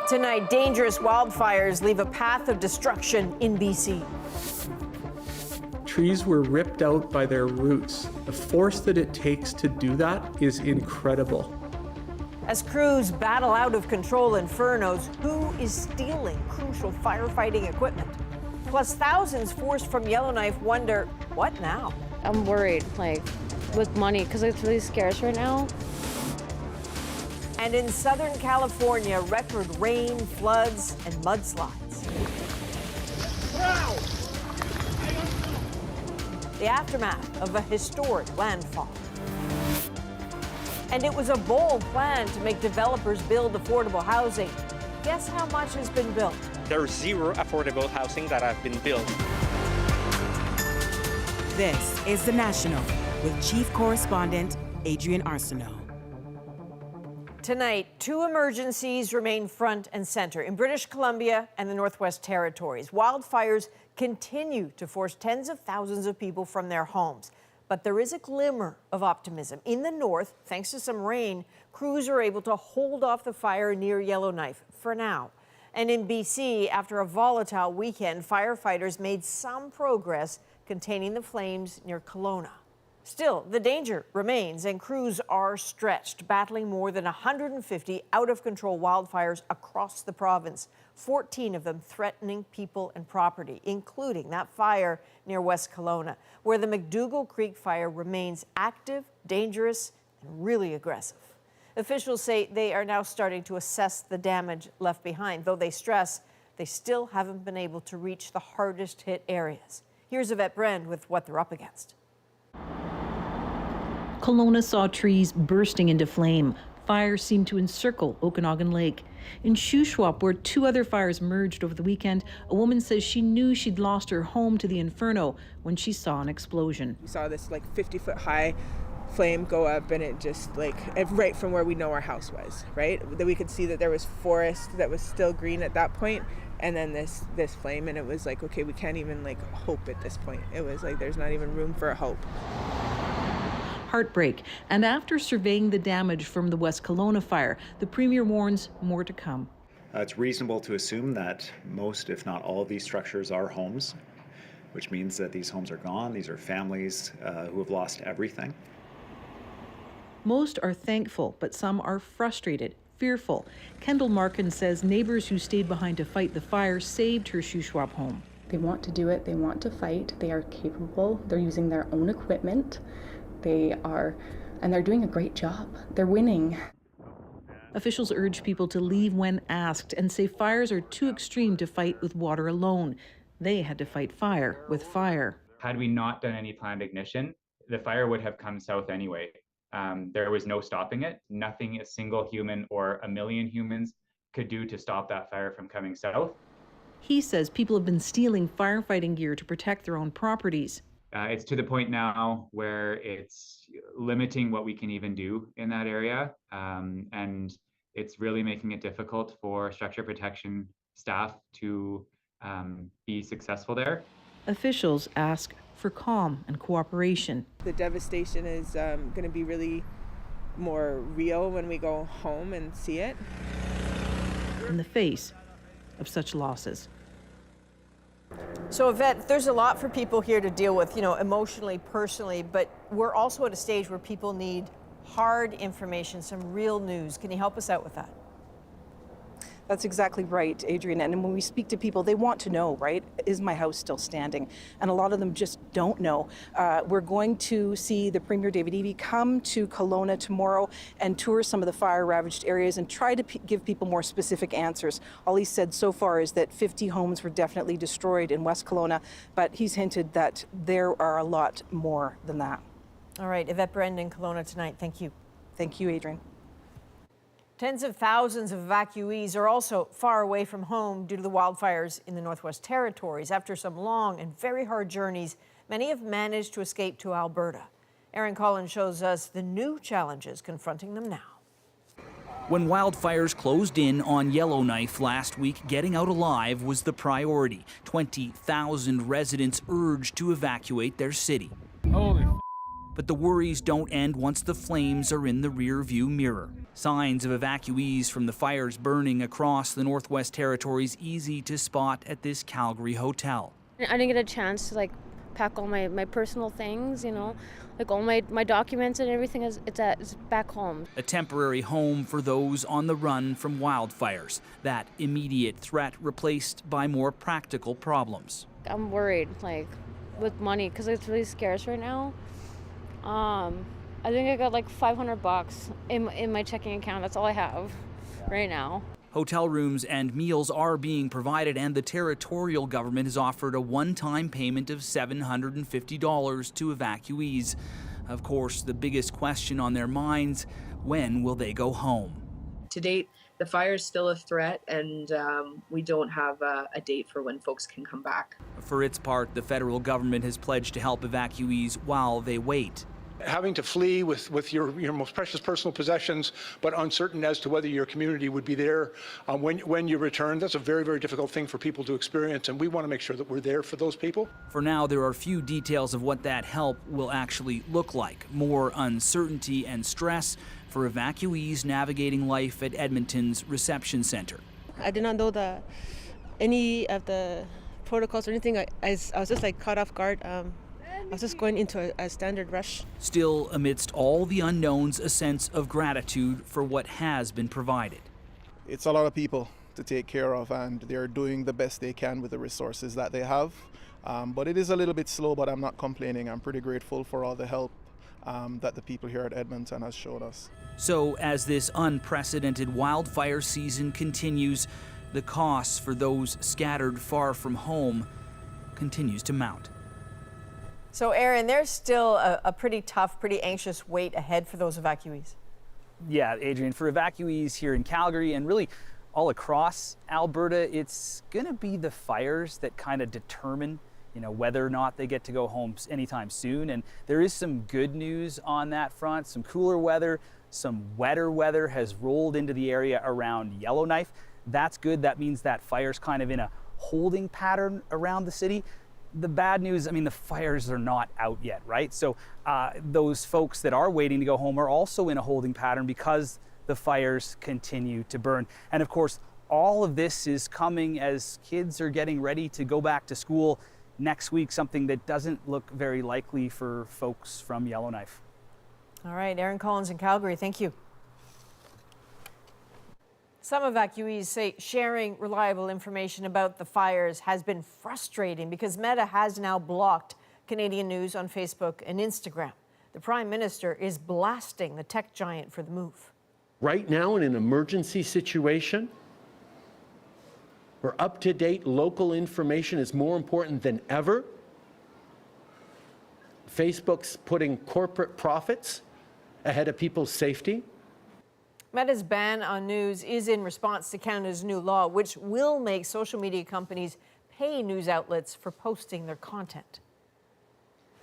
Tonight, dangerous wildfires leave a path of destruction in BC. Trees were ripped out by their roots. The force that it takes to do that is incredible. As crews battle out of control infernos, who is stealing crucial firefighting equipment? Plus, thousands forced from Yellowknife wonder, what now? I'm worried, with money, because it's really scarce right now. And in Southern California, record rain, floods, and mudslides. The aftermath of a historic landfall. And it was a bold plan to make developers build affordable housing. Guess how much has been built? There's zero affordable housing that have been built. This is The National with Chief Correspondent Adrian Arsenault. Tonight, two emergencies remain front and center in British Columbia and the Northwest Territories. Wildfires continue to force tens of thousands of people from their homes. But there is a glimmer of optimism. In the north, thanks to some rain, crews are able to hold off the fire near Yellowknife for now. And in BC, after a volatile weekend, firefighters made some progress containing the flames near Kelowna. Still, the danger remains, and crews are stretched, battling more than 150 out-of-control wildfires across the province, 14 of them threatening people and property, including that fire near West Kelowna, where the McDougall Creek fire remains active, dangerous, and really aggressive. Officials say they are now starting to assess the damage left behind, though they stress they still haven't been able to reach the hardest-hit areas. Here's Yvette Brand with what they're up against. Kelowna saw trees bursting into flame. Fires seemed to encircle Okanagan Lake. In Shuswap, where two other fires merged over the weekend, a woman says she knew she'd lost her home to the inferno when she saw an explosion. We saw this 50-foot high flame go up, and it just right from where we know our house was, right? That we could see that there was forest that was still green at that point, and then this flame, and it was okay, we can't even hope at this point. It was there's not even room for a hope. Heartbreak. And after surveying the damage from the West Kelowna fire, the Premier warns more to come. It's reasonable to assume that most, if not all, of these structures are homes, which means that these homes are gone. These are families who have lost everything. Most are thankful, but some are frustrated, fearful. Kendall Markin says neighbors who stayed behind to fight the fire saved her Shuswap home. They want to do it. They want to fight. They are capable. They're using their own equipment. They're doing a great job. They're winning. Officials urge people to leave when asked and say fires are too extreme to fight with water alone. They had to fight fire with fire. Had we not done any planned ignition, the fire would have come south anyway. There was no stopping it. Nothing a single human or a million humans could do to stop that fire from coming south. He says people have been stealing firefighting gear to protect their own properties. It's to the point now where it's limiting what we can even do in that area. And it's really making it difficult for structure protection staff to be successful there. Officials ask for calm and cooperation. The devastation is going to be really more real when we go home and see it. In the face of such losses. So Yvette, there's a lot for people here to deal with, emotionally, personally, but we're also at a stage where people need hard information, some real news. Can you help us out with that? That's exactly right, Adrian. And when we speak to people, they want to know, right? Is my house still standing? And a lot of them just don't know. We're going to see the Premier David Eby come to Kelowna tomorrow and tour some of the fire-ravaged areas and try to give people more specific answers. All he said so far is that 50 homes were definitely destroyed in West Kelowna, but he's hinted that there are a lot more than that. All right, Yvette Brand in Kelowna tonight. Thank you. Thank you, Adrian. Tens of thousands of evacuees are also far away from home due to the wildfires in the Northwest Territories. After some long and very hard journeys, many have managed to escape to Alberta. Aaron Collins shows us the new challenges confronting them now. When wildfires closed in on Yellowknife last week, getting out alive was the priority. 20,000 residents urged to evacuate their city. Holy But the worries don't end once the flames are in the rear-view mirror. Signs of evacuees from the fires burning across the Northwest Territories easy to spot at this Calgary hotel. I didn't get a chance to pack all my personal things, all my documents and everything it's back home. A temporary home for those on the run from wildfires. That immediate threat replaced by more practical problems. I'm worried, with money, because it's really scarce right now. I think I got $500 in my checking account. That's all I have right now. Hotel rooms and meals are being provided, and the territorial government has offered a one-time payment of $750 to evacuees. Of course, the biggest question on their minds, when will they go home? To date, the fire is still a threat, and we don't have a date for when folks can come back. For its part, the federal government has pledged to help evacuees while they wait. Having to flee with your most precious personal possessions, but uncertain as to whether your community would be there when you return, that's a very, very difficult thing for people to experience, and we want to make sure that we're there for those people. For now, there are few details of what that help will actually look like. More uncertainty and stress for evacuees navigating life at Edmonton's reception center. I did not know any of the protocols or anything. I was just caught off guard. I was just going into a standard rush. Still, amidst all the unknowns, a sense of gratitude for what has been provided. It's a lot of people to take care of, and they're doing the best they can with the resources that they have. But it is a little bit slow, but I'm not complaining. I'm pretty grateful for all the help that the people here at Edmonton has showed us. So as this unprecedented wildfire season continues, the costs for those scattered far from home continues to mount. So, Aaron, there's still a pretty tough, pretty anxious wait ahead for those evacuees. Yeah, Adrian, for evacuees here in Calgary and really all across Alberta, it's going to be the fires that kind of determine, whether or not they get to go home anytime soon. And there is some good news on that front. Some cooler weather, some wetter weather has rolled into the area around Yellowknife. That's good. That means that fire's kind of in a holding pattern around the city. The bad news, the fires are not out yet, right? So those folks that are waiting to go home are also in a holding pattern because the fires continue to burn. And of course, all of this is coming as kids are getting ready to go back to school next week, something that doesn't look very likely for folks from Yellowknife. All right, Aaron Collins in Calgary, thank you. Some evacuees say sharing reliable information about the fires has been frustrating because Meta has now blocked Canadian news on Facebook and Instagram. The Prime Minister is blasting the tech giant for the move. Right now, in an emergency situation, where up-to-date local information is more important than ever, Facebook's putting corporate profits ahead of people's safety. Meta's ban on news is in response to Canada's new law, which will make social media companies pay news outlets for posting their content.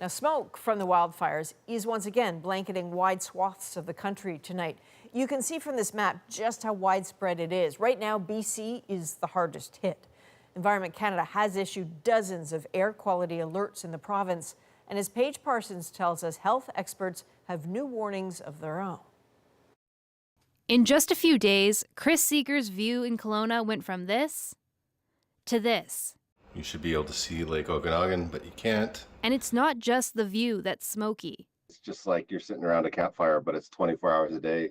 Now, smoke from the wildfires is once again blanketing wide swaths of the country tonight. You can see from this map just how widespread it is. Right now, BC is the hardest hit. Environment Canada has issued dozens of air quality alerts in the province. And as Paige Parsons tells us, health experts have new warnings of their own. In just a few days, Chris Seeger's view in Kelowna went from this to this. You should be able to see Lake Okanagan, but you can't. And it's not just the view that's smoky. It's just like you're sitting around a campfire, but it's 24 hours a day.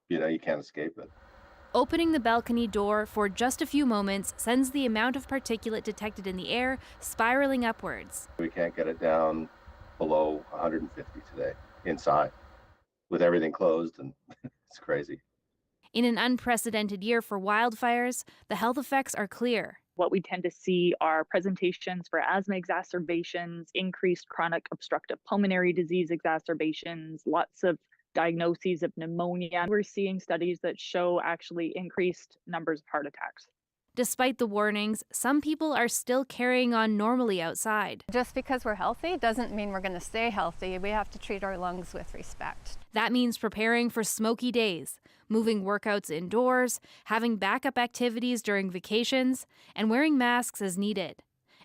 You can't escape it. Opening the balcony door for just a few moments sends the amount of particulate detected in the air spiraling upwards. We can't get it down below 150 today inside with everything closed, and it's crazy. In an unprecedented year for wildfires, the health effects are clear. What we tend to see are presentations for asthma exacerbations, increased chronic obstructive pulmonary disease exacerbations, lots of diagnoses of pneumonia. We're seeing studies that show actually increased numbers of heart attacks. Despite the warnings, some people are still carrying on normally outside. Just because we're healthy doesn't mean we're going to stay healthy. We have to treat our lungs with respect. That means preparing for smoky days, moving workouts indoors, having backup activities during vacations, and wearing masks as needed.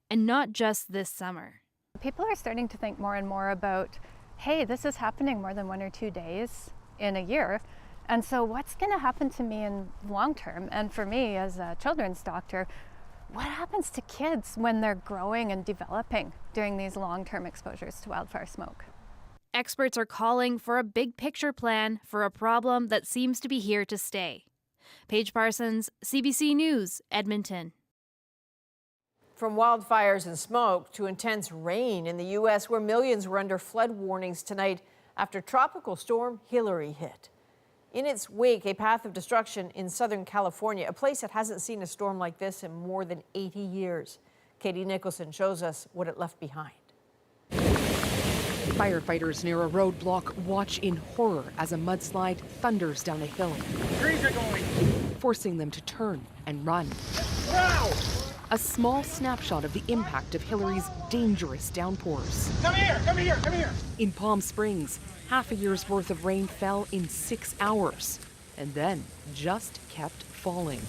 And not just this summer. People are starting to think more and more about, hey, this is happening more than 1 or 2 days in a year. And so what's going to happen to me in long term? And for me as a children's doctor, what happens to kids when they're growing and developing during these long-term exposures to wildfire smoke? Experts are calling for a big picture plan for a problem that seems to be here to stay. Paige Parsons, CBC News, Edmonton. From wildfires and smoke to intense rain in the U.S., where millions were under flood warnings tonight after Tropical Storm Hilary hit. In its wake, a path of destruction in Southern California, a place that hasn't seen a storm like this in more than 80 years. Katie Nicholson shows us what it left behind. Firefighters near a roadblock watch in horror as a mudslide thunders down a hill. Trees are going. Forcing them to turn and run. Wow. A small snapshot of the impact of Hilary's dangerous downpours. Come here, come here, come here. In Palm Springs, half a year's worth of rain fell in 6 hours and then just kept falling,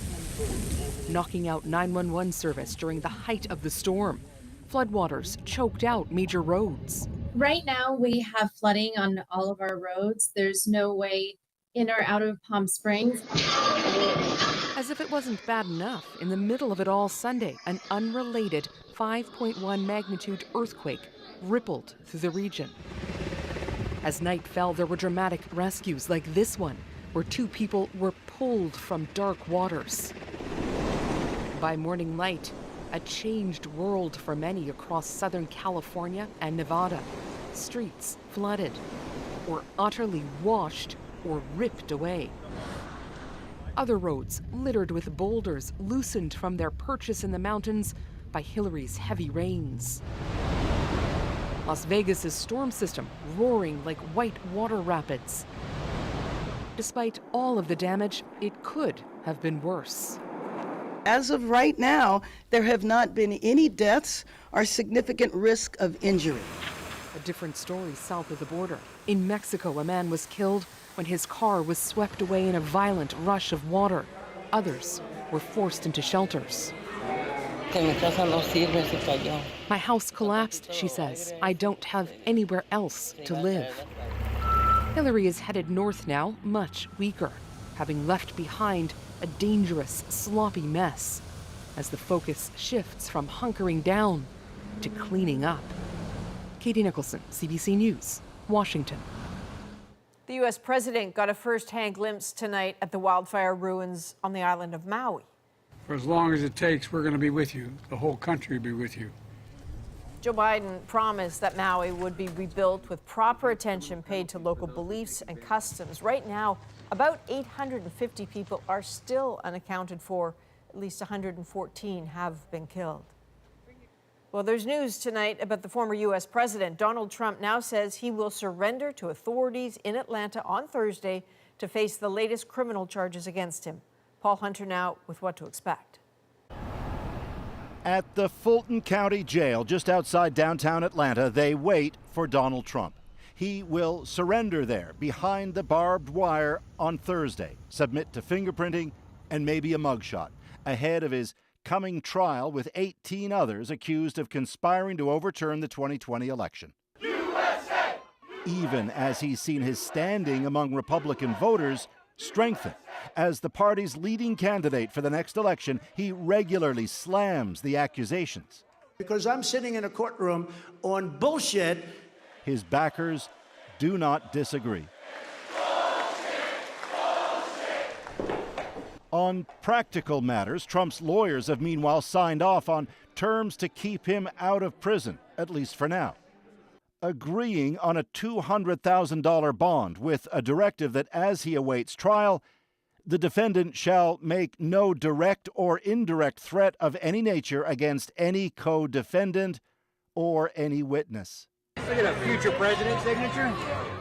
knocking out 911 service during the height of the storm. Floodwaters choked out major roads. Right now we have flooding on all of our roads. There's no way in or out of Palm Springs. As if it wasn't bad enough, in the middle of it all Sunday, an unrelated 5.1 magnitude earthquake rippled through the region. As night fell, there were dramatic rescues like this one, where 2 people were pulled from dark waters. By morning light, a changed world for many across Southern California and Nevada. Streets flooded, or utterly washed or ripped away. Other roads littered with boulders loosened from their perches in the mountains by Hilary's heavy rains. Las Vegas's storm system roaring like white water rapids. Despite all of the damage, it could have been worse. As of right now, there have not been any deaths or significant risk of injury. A different story south of the border. In Mexico, a man was killed when his car was swept away in a violent rush of water. Others were forced into shelters. My house collapsed, she says. I don't have anywhere else to live. Hilary is headed north now, much weaker, having left behind a dangerous, sloppy mess as the focus shifts from hunkering down to cleaning up. Katie Nicholson, CBC News, Washington. The U.S. president got a first-hand glimpse tonight at the wildfire ruins on the island of Maui. For as long as it takes, we're going to be with you. The whole country will be with you. Joe Biden promised that Maui would be rebuilt with proper attention paid to local beliefs and customs. Right now, about 850 people are still unaccounted for. At least 114 have been killed. Well, there's news tonight about the former U.S. president. Donald Trump now says he will surrender to authorities in Atlanta on Thursday to face the latest criminal charges against him. Paul Hunter now with what to expect. At the Fulton County Jail just outside downtown Atlanta, they wait for Donald Trump. He will surrender there behind the barbed wire on Thursday, submit to fingerprinting and maybe a mugshot ahead of his coming trial with 18 others accused of conspiring to overturn the 2020 election. USA! Even as he's seen his standing among Republican voters strengthen. As the party's leading candidate for the next election, he regularly slams the accusations. Because I'm sitting in a courtroom on bullshit. His backers do not disagree. On practical matters, Trump's lawyers have meanwhile signed off on terms to keep him out of prison, at least for now. Agreeing on a $200,000 bond with a directive that as he awaits trial, the defendant shall make no direct or indirect threat of any nature against any co-defendant or any witness. Look at a future president signature.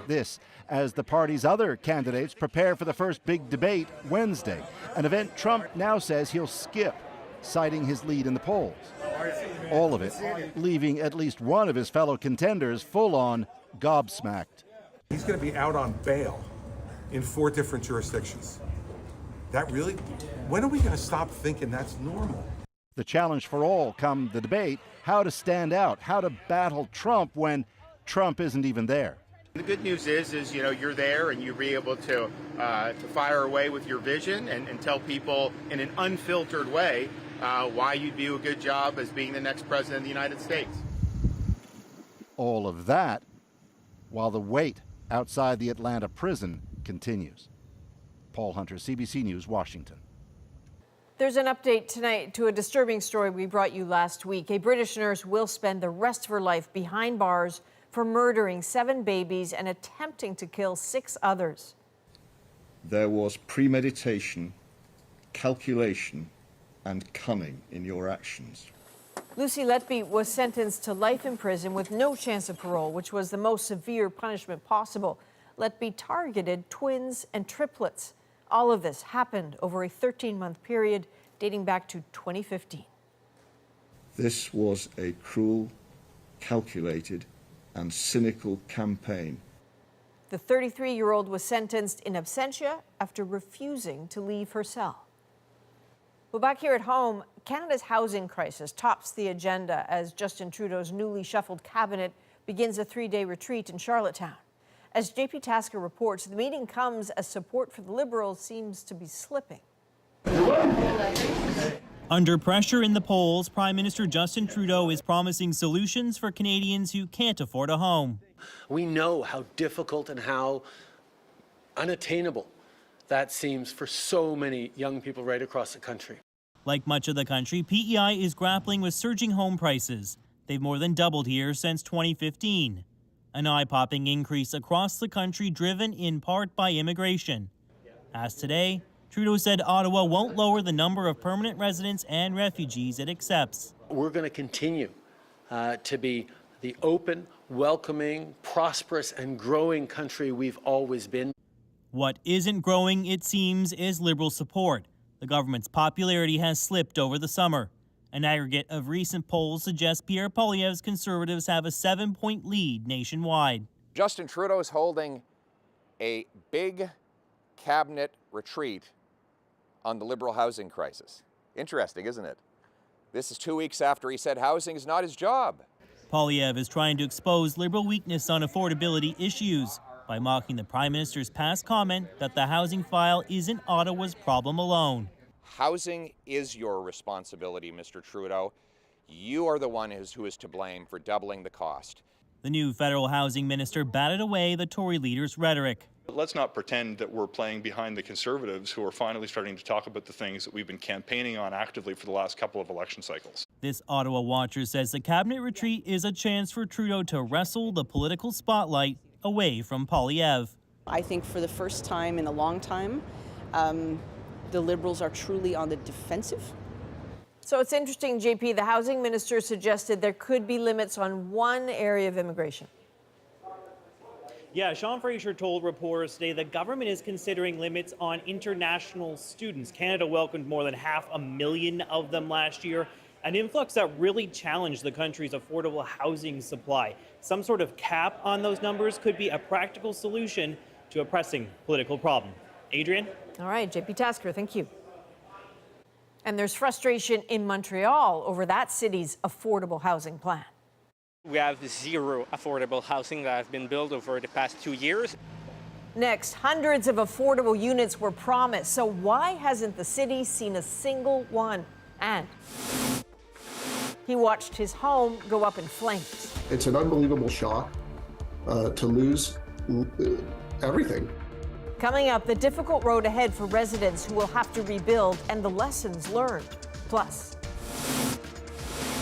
This as the party's other candidates prepare for the first big debate Wednesday, an event Trump now says he'll skip, citing his lead in the polls. All of it leaving at least one of his fellow contenders full-on gobsmacked. He's going to be out on bail in 4 different jurisdictions. That really? When are we going to stop thinking that's normal? The challenge for all come the debate, how to stand out, how to battle Trump when Trump isn't even there. The good news is you're there and you'll be able to fire away with your vision and tell people in an unfiltered way why you'd do a good job as being the next president of the United States. All of that while the wait outside the Atlanta prison continues. Paul Hunter, CBC News, Washington. There's an update tonight to a disturbing story we brought you last week. A British nurse will spend the rest of her life behind bars for murdering 7 babies and attempting to kill 6 others. There was premeditation, calculation, and cunning in your actions. Lucy Letby was sentenced to life in prison with no chance of parole, which was the most severe punishment possible. Letby targeted twins and triplets. All of this happened over a 13-month period dating back to 2015. This was a cruel, calculated, and cynical campaign. The 33-year-old was sentenced in absentia after refusing to leave her cell. Well, back here at home, Canada's housing crisis tops the agenda as Justin Trudeau's newly shuffled cabinet begins a 3-day retreat in Charlottetown. As JP Tasker reports, the meeting comes as support for the Liberals seems to be slipping. Under pressure in the polls, Prime Minister Justin Trudeau is promising solutions for Canadians who can't afford a home. We know how difficult and how unattainable that seems for so many young people right across the country. Like much of the country, PEI is grappling with surging home prices. They've more than doubled here since 2015. An eye-popping increase across the country driven in part by immigration. As today, Trudeau said Ottawa won't lower the number of permanent residents and refugees it accepts. We're going to continue to be the open, welcoming, prosperous, and growing country we've always been. What isn't growing, it seems, is Liberal support. The government's popularity has slipped over the summer. An aggregate of recent polls suggests Pierre Poilievre's Conservatives have a 7-point lead nationwide. Justin Trudeau is holding a big cabinet retreat on the Liberal housing crisis. Interesting, isn't it? This is 2 weeks after he said housing is not his job. Poilievre is trying to expose Liberal weakness on affordability issues by mocking the Prime Minister's past comment that the housing file isn't Ottawa's problem alone. Housing is your responsibility, Mr. Trudeau. You are the one who is to blame for doubling the cost. The new federal housing minister batted away the Tory leader's rhetoric. Let's not pretend that we're playing behind the Conservatives who are finally starting to talk about the things that we've been campaigning on actively for the last couple of election cycles. This Ottawa watcher says the cabinet retreat is a chance for Trudeau to wrestle the political spotlight away from Poilievre. I think for the first time in a long time, the Liberals are truly on the defensive. So it's interesting, JP, the housing minister suggested there could be limits on one area of immigration. Yeah, Sean Fraser told reporters today the government is considering limits on international students. Canada welcomed more than 500,000 of them last year, an influx that really challenged the country's affordable housing supply. Some sort of cap on those numbers could be a practical solution to a pressing political problem. Adrian? All right, JP Tasker, thank you. And there's frustration in Montreal over that city's affordable housing plan. We have 0 affordable housing that has been built over the past 2 years. Next, hundreds of affordable units were promised. So why hasn't the city seen a single one? And he watched his home go up in flames. It's an unbelievable shock to lose everything. Coming up, the difficult road ahead for residents who will have to rebuild and the lessons learned. Plus,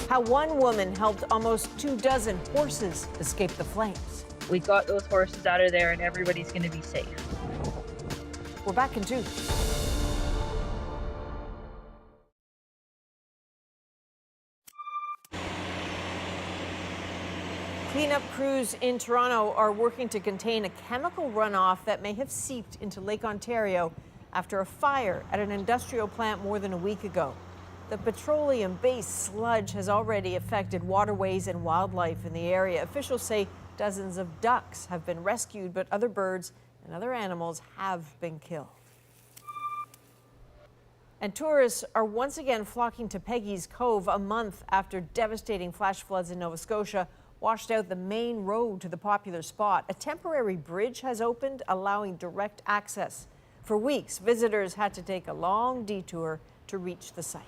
how one woman helped almost 24 horses escape the flames. We got those horses out of there and everybody's going to be safe. We're back in 2. Cleanup crews in Toronto are working to contain a chemical runoff that may have seeped into Lake Ontario after a fire at an industrial plant more than a week ago. The petroleum-based sludge has already affected waterways and wildlife in the area. Officials say dozens of ducks have been rescued, but other birds and other animals have been killed. And tourists are once again flocking to Peggys Cove a month after devastating flash floods in Nova Scotia. washed out the main road to the popular spot. A temporary bridge has opened, allowing direct access. For weeks, visitors had to take a long detour to reach the site.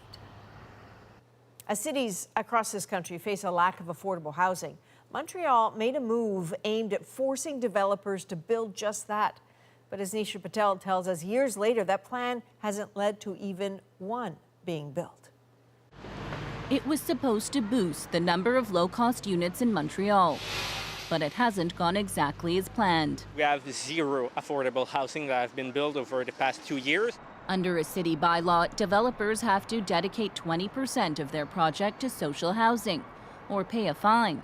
As cities across this country face a lack of affordable housing, Montreal made a move aimed at forcing developers to build just that. But as Nisha Patel tells us, years later, that plan hasn't led to even one being built. It was supposed to boost the number of low-cost units in Montreal, but it hasn't gone exactly as planned. We have zero affordable housing that has been built over the past 2 years. Under a city bylaw, developers have to dedicate 20% of their project to social housing or pay a fine.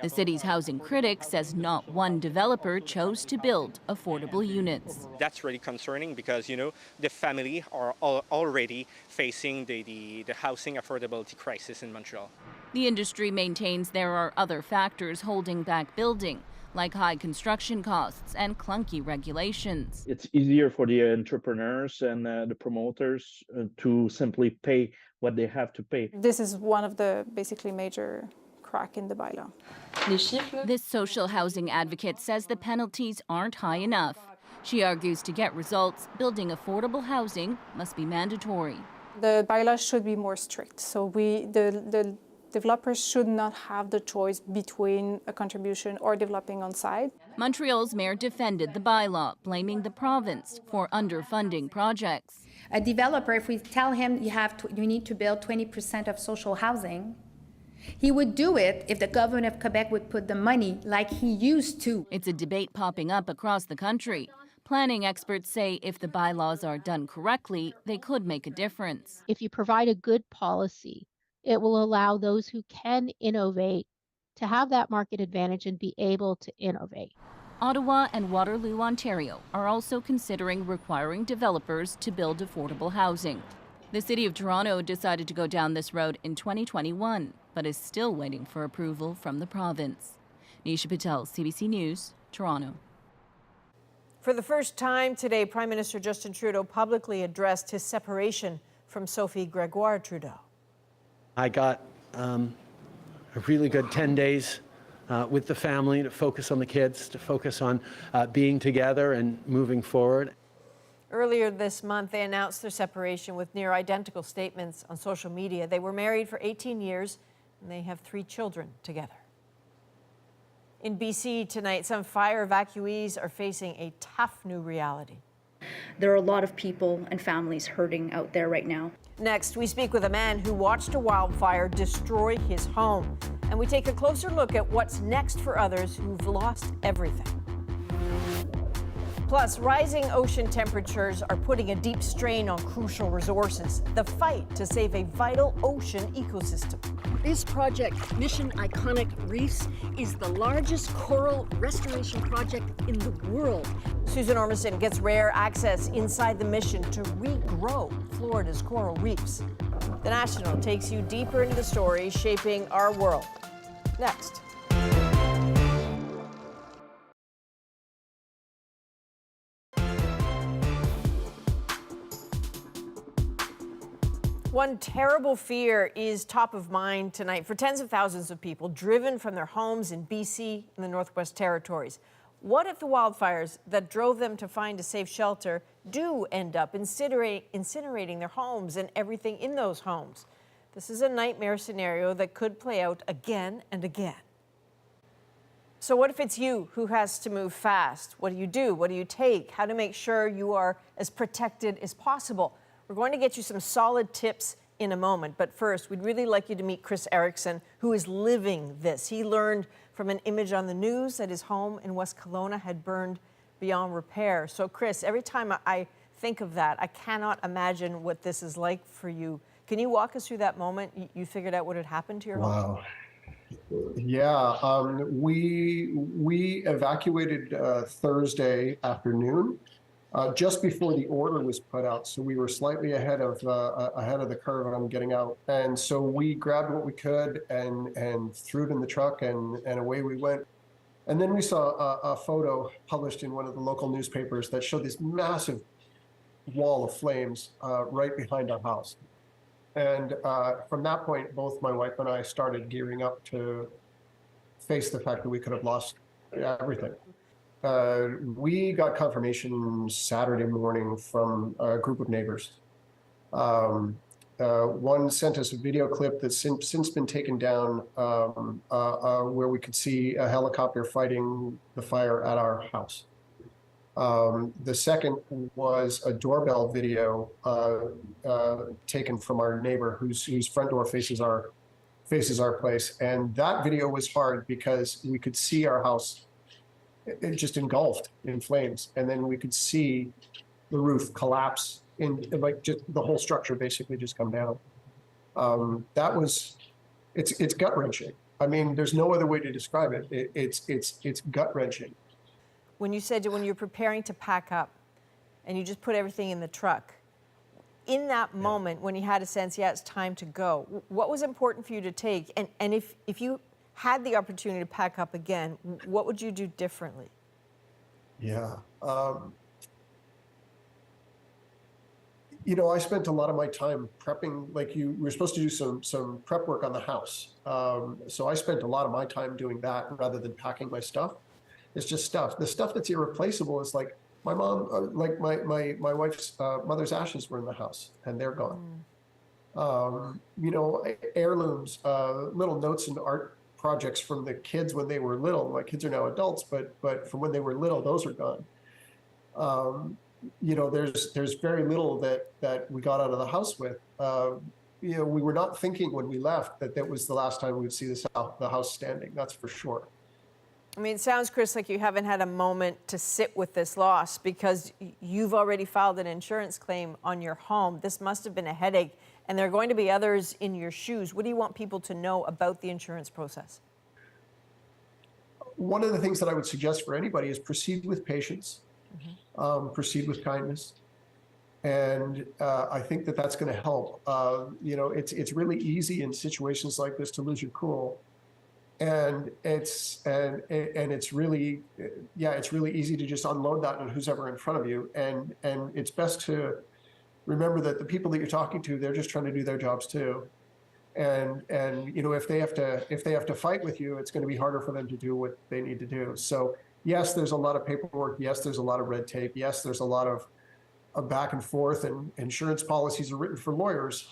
The city's housing critic says not one developer chose to build affordable units. That's really concerning because, the family are already facing the housing affordability crisis in Montreal. The industry maintains there are other factors holding back building, like high construction costs and clunky regulations. It's easier for the entrepreneurs and the promoters to simply pay what they have to pay. This is one of the basically major crack in the bylaw. This social housing advocate says the penalties aren't high enough. She argues to get results, building affordable housing must be mandatory. The bylaw should be more strict. So the developers should not have the choice between a contribution or developing on site. Montreal's mayor defended the bylaw, blaming the province for underfunding projects. A developer, if we tell him you need to build 20% of social housing, he would do it if the government of Quebec would put the money like he used to. It's a debate popping up across the country. Planning experts say if the bylaws are done correctly, they could make a difference. If you provide a good policy, it will allow those who can innovate to have that market advantage and be able to innovate. Ottawa and Waterloo, Ontario are also considering requiring developers to build affordable housing. The City of Toronto decided to go down this road in 2021, but is still waiting for approval from the province. Nisha Patel, CBC News, Toronto. For the first time today, Prime Minister Justin Trudeau publicly addressed his separation from Sophie Gregoire Trudeau. I got a really good 10 days with the family to focus on the kids, to focus on being together and moving forward. Earlier this month, they announced their separation with near identical statements on social media. They were married for 18 years, and they have 3 children together. In BC tonight, some fire evacuees are facing a tough new reality. There are a lot of people and families hurting out there right now. Next, we speak with a man who watched a wildfire destroy his home. And we take a closer look at what's next for others who've lost everything. Plus, rising ocean temperatures are putting a deep strain on crucial resources. The fight to save a vital ocean ecosystem. This project, Mission Iconic Reefs, is the largest coral restoration project in the world. Susan Ormison gets rare access inside the mission to regrow Florida's coral reefs. The National takes you deeper into the stories shaping our world. Next. One terrible fear is top of mind tonight for tens of thousands of people driven from their homes in BC and the Northwest Territories. What if the wildfires that drove them to find a safe shelter do end up incinerating their homes and everything in those homes? This is a nightmare scenario that could play out again and again. So what if it's you who has to move fast? What do you do? What do you take? How to make sure you are as protected as possible? We're going to get you some solid tips in a moment. But first, we'd really like you to meet Chris Erickson, who is living this. He learned from an image on the news that his home in West Kelowna had burned beyond repair. So Chris, every time I think of that, I cannot imagine what this is like for you. Can you walk us through that moment you figured out what had happened to your home? Wow. Yeah, we evacuated Thursday afternoon. Just before the order was put out, so we were slightly ahead of the curve on getting out, and so we grabbed what we could and threw it in the truck, and away we went. And then we saw a photo published in one of the local newspapers that showed this massive wall of flames right behind our house. And from that point, both my wife and I started gearing up to face the fact that we could have lost everything. We got confirmation Saturday morning from a group of neighbors. One sent us a video clip that's since been taken down where we could see a helicopter fighting the fire at our house. The second was a doorbell video taken from our neighbor whose front door faces our place. And that video was hard because we could see our house just engulfed in flames. And then we could see the roof collapse like just the whole structure basically just come down. It's gut wrenching. I mean, there's no other way to describe it. It's gut wrenching. When you said when you're preparing to pack up and you just put everything in the truck, in that moment when you had a sense, yeah, it's time to go, what was important for you to take? And if you had the opportunity to pack up again, what would you do differently? Yeah. You know, I spent a lot of my time prepping, like you were supposed to do some prep work on the house. So I spent a lot of my time doing that rather than packing my stuff. It's just stuff. The stuff that's irreplaceable is like my mom, like my wife's mother's ashes were in the house and they're gone. You know, heirlooms, little notes and art projects from the kids when they were little. My kids are now adults, but from when they were little, those are gone. You know, there's very little that we got out of the house with. You know, we were not thinking when we left that was the last time we'd see the house standing. That's for sure. I mean, it sounds, Chris, like you haven't had a moment to sit with this loss because you've already filed an insurance claim on your home. This must have been a headache, and there are going to be others in your shoes. What do you want people to know about the insurance process? One of the things that I would suggest for anybody is proceed with patience, proceed with kindness. And I think that that's going to help. You know, it's really easy in situations like this to lose your cool. And it's really, yeah, it's really easy to just unload that on who's ever in front of you. And it's best to remember that the people that you're talking to, they're just trying to do their jobs too. And you know, if they have to fight with you, it's going to be harder for them to do what they need to do. So yes, there's a lot of paperwork. Yes, there's a lot of red tape. Yes, there's a lot of back and forth, and insurance policies are written for lawyers,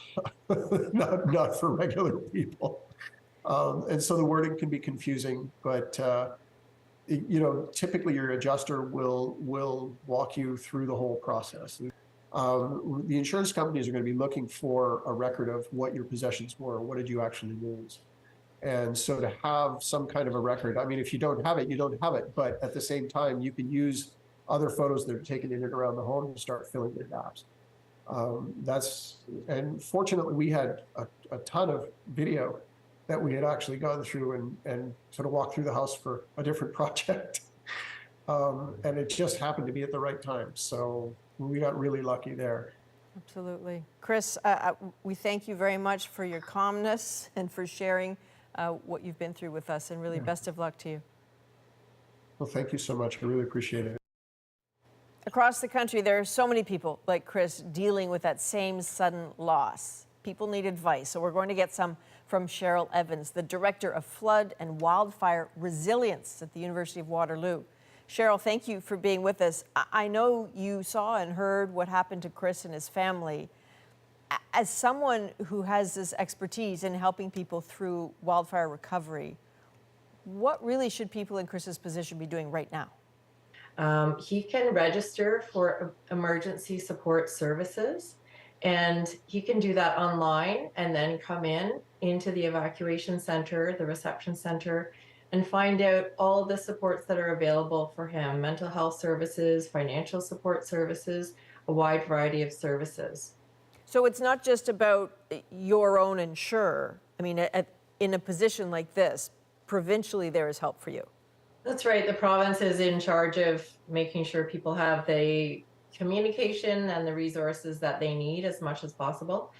not for regular people. And so the wording can be confusing, but you know, typically your adjuster will walk you through the whole process. The insurance companies are going to be looking for a record of what your possessions were. What did you actually lose? And so to have some kind of a record, I mean, if you don't have it, you don't have it. But at the same time, you can use other photos that are taken in and around the home to start filling the gaps. And fortunately, we had a ton of video that we had actually gone through and sort of walked through the house for a different project. And it just happened to be at the right time. So we got really lucky there. Absolutely. Chris, we thank you very much for your calmness and for sharing what you've been through with us, and really best of luck to you. Well, thank you so much. I really appreciate it. Across the country, there are so many people like Chris dealing with that same sudden loss. People need advice, so we're going to get some from Cheryl Evans, the Director of Flood and Wildfire Resilience at the University of Waterloo. Cheryl, thank you for being with us. I know you saw and heard what happened to Chris and his family. As someone who has this expertise in helping people through wildfire recovery, what really should people in Chris's position be doing right now? He can register for emergency support services, and he can do that online and then come into the evacuation center, the reception center, and find out all the supports that are available for him: mental health services, financial support services, a wide variety of services. So it's not just about your own insurer. I mean, in a position like this, provincially, there is help for you. That's right. The province is in charge of making sure people have the communication and the resources that they need as much as possible.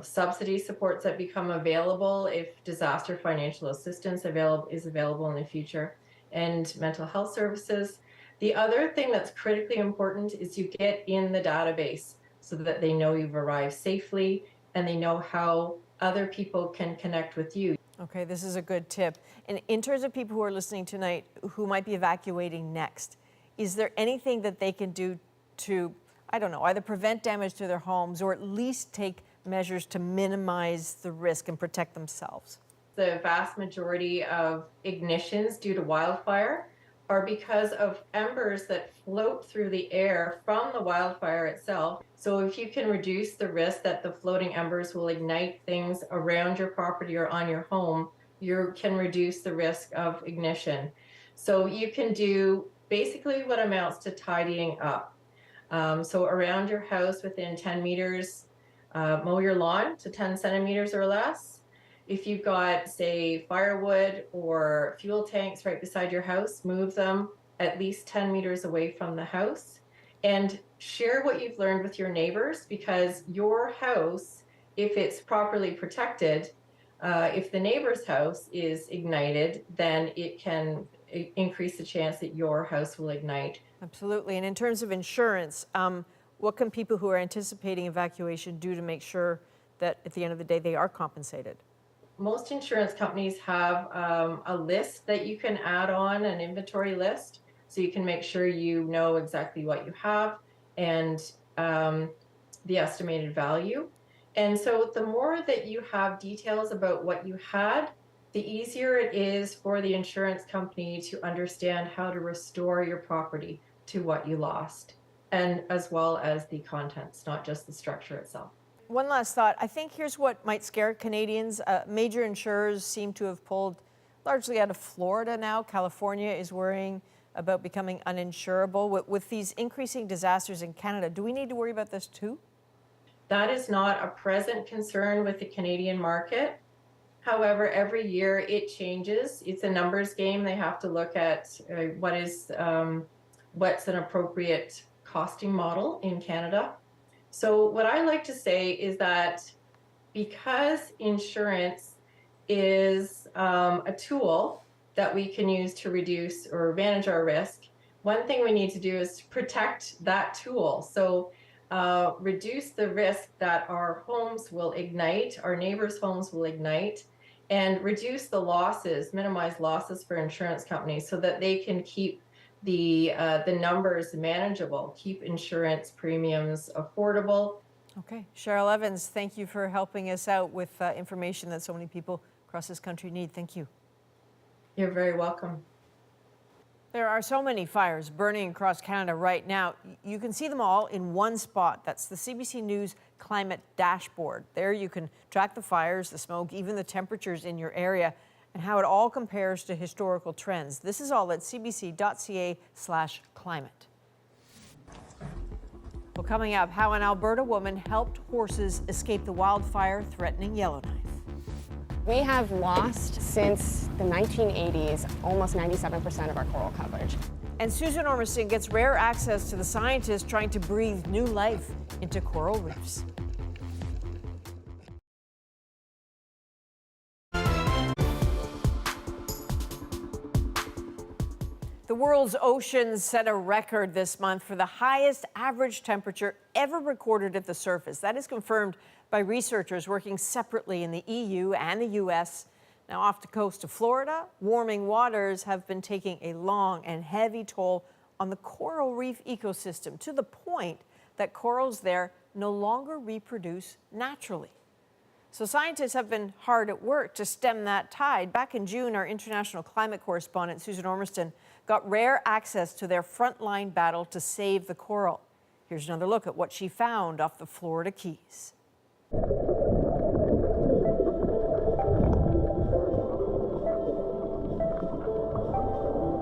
Subsidy supports that become available if disaster financial assistance is available in the future, and mental health services. The other thing that's critically important is you get in the database so that they know you've arrived safely and they know how other people can connect with you. Okay, this is a good tip. And in terms of people who are listening tonight who might be evacuating next, is there anything that they can do to, I don't know, either prevent damage to their homes or at least take measures to minimize the risk and protect themselves? The vast majority of ignitions due to wildfire are because of embers that float through the air from the wildfire itself. So if you can reduce the risk that the floating embers will ignite things around your property or on your home, you can reduce the risk of ignition. So you can do basically what amounts to tidying up. So around your house within 10 meters, mow your lawn to 10 centimeters or less. If you've got, say, firewood or fuel tanks right beside your house, move them at least 10 meters away from the house. And share what you've learned with your neighbors, because your house, if it's properly protected, if the neighbor's house is ignited, then it can increase the chance that your house will ignite. Absolutely. And in terms of insurance, what can people who are anticipating evacuation do to make sure that at the end of the day they are compensated? Most insurance companies have a list that you can add on, an inventory list, so you can make sure you know exactly what you have and the estimated value. And so the more that you have details about what you had, the easier it is for the insurance company to understand how to restore your property to what you lost, and as well as the contents, not just the structure itself. One last thought. I think here's what might scare Canadians. Major insurers seem to have pulled largely out of Florida now. California is worrying about becoming uninsurable. With these increasing disasters in Canada, do we need to worry about this too? That is not a present concern with the Canadian market. However, every year it changes. It's a numbers game. They have to look at what's an appropriate costing model in Canada. So what I like to say is that because insurance is a tool that we can use to reduce or manage our risk, one thing we need to do is protect that tool. So reduce the risk that our homes will ignite, our neighbors' homes will ignite, and reduce the losses, minimize losses for insurance companies so that they can keep the numbers manageable, keep insurance premiums affordable. Okay, Cheryl Evans, thank you for helping us out with information that so many people across this country need. Thank you. You're very welcome. There are so many fires burning across Canada right now. You can see them all in one spot. That's the CBC News Climate Dashboard. There you can track the fires, the smoke, even the temperatures in your area, and how it all compares to historical trends. This is all at cbc.ca/climate. Well, coming up, how an Alberta woman helped horses escape the wildfire threatening Yellowknife. We have lost, since the 1980s, almost 97% of our coral coverage. And Susan Ormiston gets rare access to the scientists trying to breathe new life into coral reefs. The world's oceans set a record this month for the highest average temperature ever recorded at the surface. That is confirmed by researchers working separately in the EU and the US. Now, off the coast of Florida, warming waters have been taking a long and heavy toll on the coral reef ecosystem, to the point that corals there no longer reproduce naturally. So scientists have been hard at work to stem that tide. Back in June, our international climate correspondent, Susan Ormiston, got rare access to their frontline battle to save the coral. Here's another look at what she found off the Florida Keys.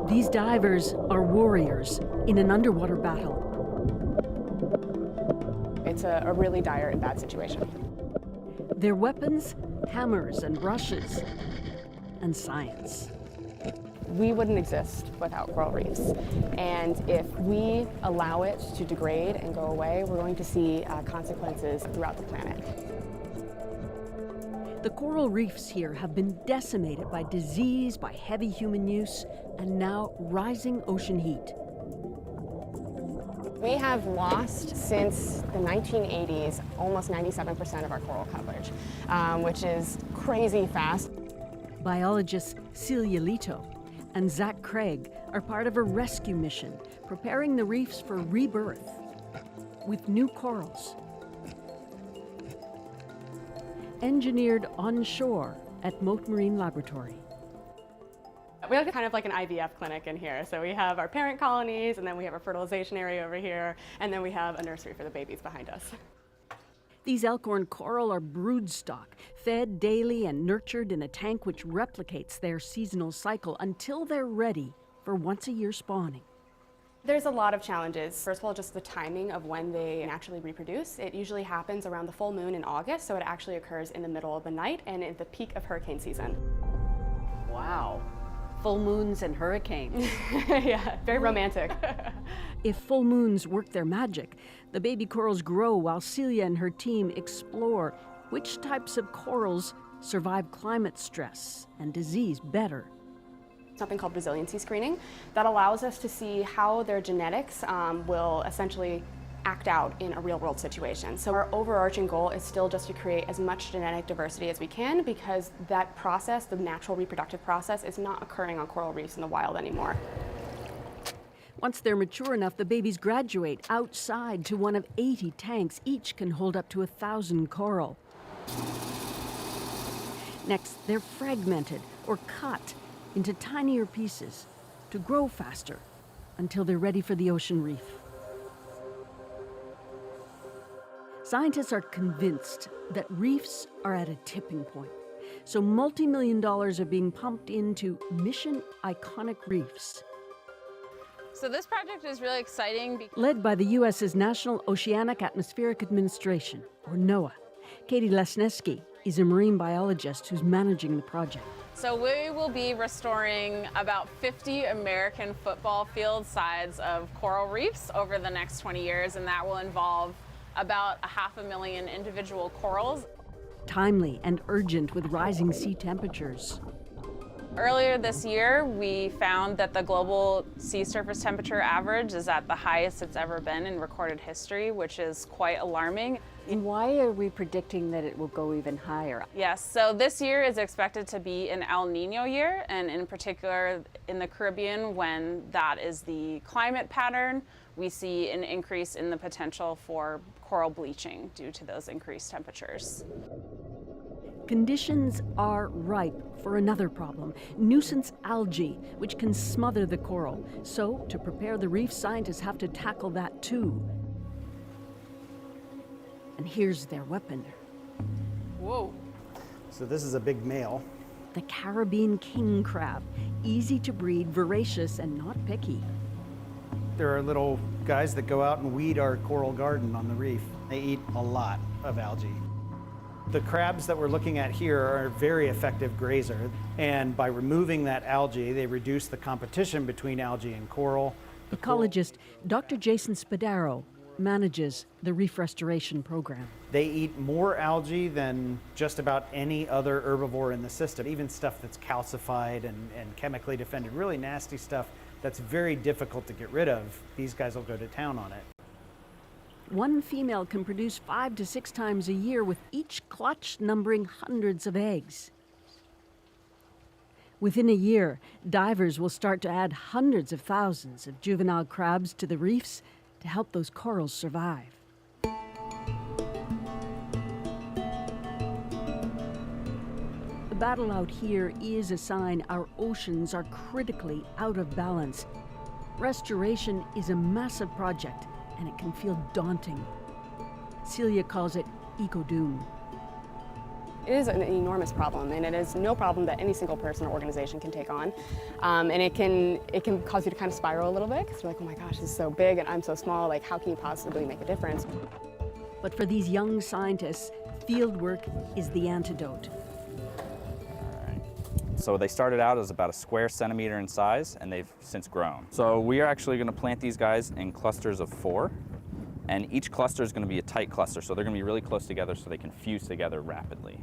These divers are warriors in an underwater battle. It's a really dire and bad situation. Their weapons, hammers and brushes, and science. We wouldn't exist without coral reefs. And if we allow it to degrade and go away, we're going to see consequences throughout the planet. The coral reefs here have been decimated by disease, by heavy human use, and now rising ocean heat. We have lost, since the 1980s, almost 97% of our coral coverage, which is crazy fast. Biologists Celia Lito and Zach Craig are part of a rescue mission preparing the reefs for rebirth with new corals. Engineered onshore at Mote Marine Laboratory. We have kind of like an IVF clinic in here. So we have our parent colonies, and then we have a fertilization area over here, and then we have a nursery for the babies behind us. These elkhorn coral are broodstock, fed daily and nurtured in a tank which replicates their seasonal cycle until they're ready for once-a-year spawning. There's a lot of challenges. First of all, just the timing of when they naturally reproduce. It usually happens around the full moon in August, so it actually occurs in the middle of the night and at the peak of hurricane season. Wow. Full moons and hurricanes. Yeah, very romantic. If full moons work their magic, the baby corals grow while Celia and her team explore which types of corals survive climate stress and disease better. Something called resiliency screening that allows us to see how their genetics will essentially act out in a real-world situation. So our overarching goal is still just to create as much genetic diversity as we can, because that process, the natural reproductive process, is not occurring on coral reefs in the wild anymore. Once they're mature enough, the babies graduate outside to one of 80 tanks. Each can hold up to 1,000 coral. Next, they're fragmented or cut into tinier pieces to grow faster until they're ready for the ocean reef. Scientists are convinced that reefs are at a tipping point. So multi-million dollars are being pumped into Mission Iconic Reefs. So this project is really exciting. Led by the U.S.'s National Oceanic Atmospheric Administration, or NOAA. Katie Lesneski is a marine biologist who's managing the project. So we will be restoring about 50 American football field size of coral reefs over the next 20 years, and that will involve about 500,000 individual corals. Timely and urgent with rising sea temperatures. Earlier this year, we found that the global sea surface temperature average is at the highest it's ever been in recorded history, which is quite alarming. And why are we predicting that it will go even higher? Yes, so this year is expected to be an El Nino year, and in particular in the Caribbean, when that is the climate pattern, we see an increase in the potential for coral bleaching due to those increased temperatures. Conditions are ripe for another problem, nuisance algae, which can smother the coral. So, to prepare the reef, scientists have to tackle that too. And here's their weapon. Whoa. So this is a big male. The Caribbean king crab, easy to breed, voracious, and not picky. There are little guys that go out and weed our coral garden on the reef. They eat a lot of algae. The crabs that we're looking at here are a very effective grazer, and by removing that algae, they reduce the competition between algae and coral. Ecologist Dr. Jason Spadaro manages the reef restoration program. They eat more algae than just about any other herbivore in the system, even stuff that's calcified and chemically defended, really nasty stuff that's very difficult to get rid of. These guys will go to town on it. One female can produce 5 to 6 times a year, with each clutch numbering hundreds of eggs. Within a year, divers will start to add hundreds of thousands of juvenile crabs to the reefs to help those corals survive. The battle out here is a sign our oceans are critically out of balance. Restoration is a massive project, and it can feel daunting. Celia calls it eco-doom. It is an enormous problem, and it is no problem that any single person or organization can take on. And it can cause you to kind of spiral a little bit, because you're like, oh my gosh, this is so big and I'm so small, like how can you possibly make a difference? But for these young scientists, field work is the antidote. So they started out as about a square centimeter in size, and they've since grown. So we are actually going to plant these guys in clusters of 4, and each cluster is going to be a tight cluster, so they're going to be really close together so they can fuse together rapidly.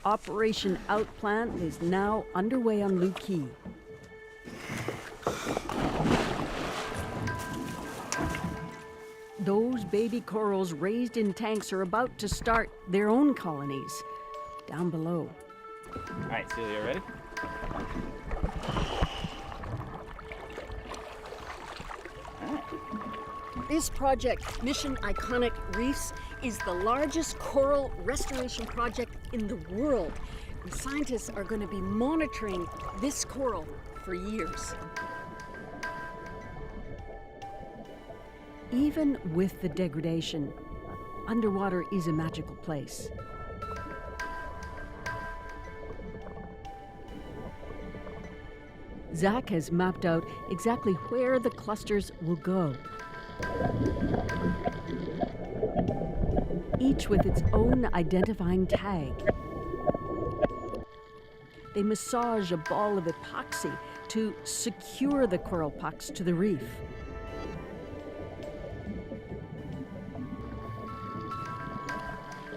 Operation Outplant is now underway on Looe Key. Those baby corals raised in tanks are about to start their own colonies. down below. All right, Celia, ready? This project, Mission Iconic Reefs, is the largest coral restoration project in the world. And scientists are going to be monitoring this coral for years. Even with the degradation, underwater is a magical place. Zach has mapped out exactly where the clusters will go, each with its own identifying tag. They massage a ball of epoxy to secure the coral pucks to the reef.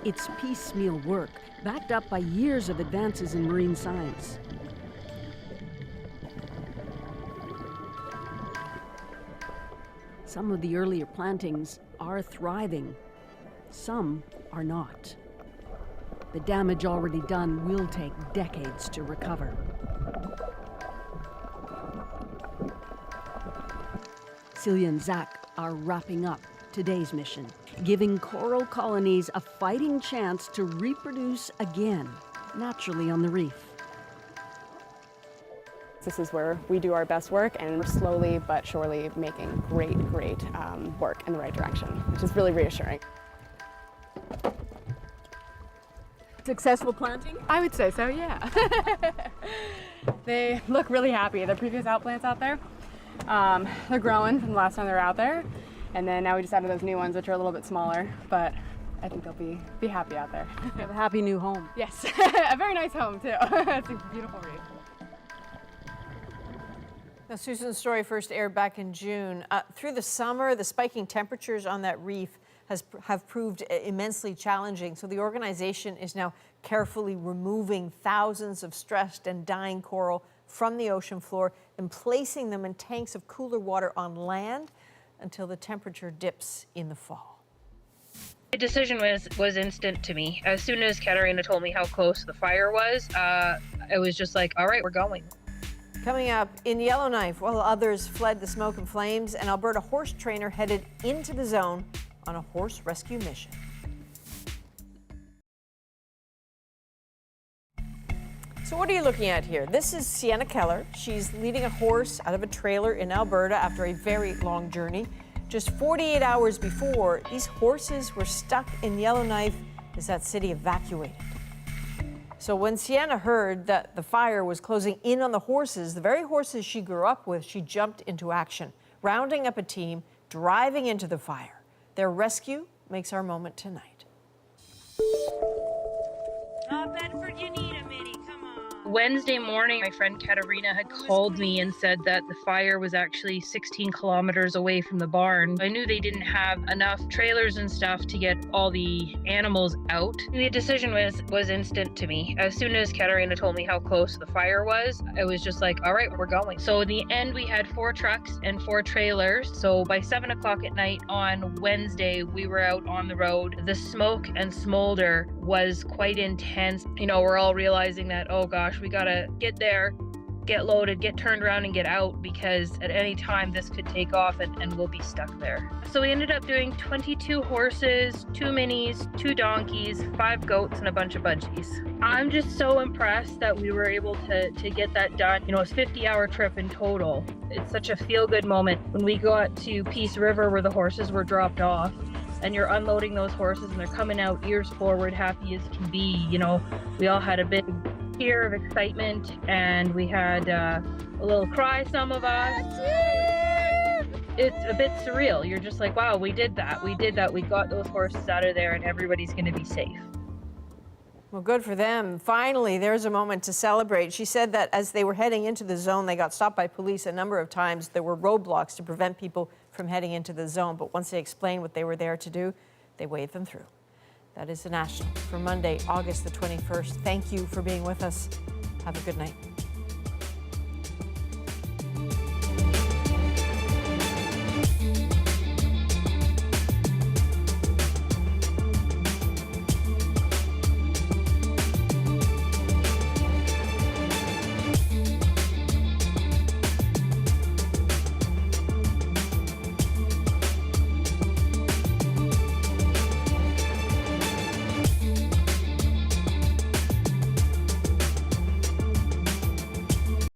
It's piecemeal work, backed up by years of advances in marine science. Some of the earlier plantings are thriving, some are not. The damage already done will take decades to recover. Celia and Zach are wrapping up today's mission, giving coral colonies a fighting chance to reproduce again, naturally on the reef. This is where we do our best work, and we're slowly but surely making great work in the right direction, which is really reassuring. Successful planting? I would say so, yeah. They look really happy. The previous outplants out there, they're growing from the last time they were out there, and then now we just added those new ones, which are a little bit smaller, but I think they'll be happy out there. Have a happy new home. Yes, a very nice home too. It's a beautiful reef. Now, Susan's story first aired back in June. Through the summer, the spiking temperatures on that reef have proved immensely challenging. So the organization is now carefully removing thousands of stressed and dying coral from the ocean floor and placing them in tanks of cooler water on land until the temperature dips in the fall. The decision was instant to me. As soon as Katarina told me how close the fire was, it was just like, all right, we're going. Coming up, in Yellowknife, while others fled the smoke and flames, an Alberta horse trainer headed into the zone on a horse rescue mission. So what are you looking at here? This is Sienna Keller. She's leading a horse out of a trailer in Alberta after a very long journey. Just 48 hours before, these horses were stuck in Yellowknife as that city evacuated. So when Sienna heard that the fire was closing in on the horses, the very horses she grew up with, she jumped into action, rounding up a team, driving into the fire. Their rescue makes our moment tonight. Bedford, you need a minute. Come on. Wednesday morning, my friend Katarina had called me and said that the fire was actually 16 kilometers away from the barn. I knew they didn't have enough trailers and stuff to get all the animals out. The decision was instant to me. As soon as Katarina told me how close the fire was, it was just like, all right, we're going. So in the end, we had 4 trucks and 4 trailers. So by 7 o'clock at night on Wednesday, we were out on the road. The smoke and smolder was quite intense. You know, we're all realizing that, oh gosh, we gotta get there, get loaded, get turned around and get out, because at any time this could take off and we'll be stuck there. So we ended up doing 22 horses, 2 minis, 2 donkeys, 5 goats, and a bunch of budgies. I'm just so impressed that we were able to get that done. You know, it's a 50-hour trip in total. It's such a feel-good moment when we got to Peace River where the horses were dropped off, and you're unloading those horses and they're coming out ears forward, happy as can be. You know, we all had a big tear of excitement, and we had a little cry, some of us. It's a bit surreal. You're just like, wow, we did that. We got those horses out of there, and everybody's going to be safe. Well, good for them. Finally, there's a moment to celebrate. She said that as they were heading into the zone, they got stopped by police a number of times. There were roadblocks to prevent people from heading into the zone, but once they explained what they were there to do, they waved them through. That is the National for Monday, August the 21st. Thank you for being with us. Have a good night.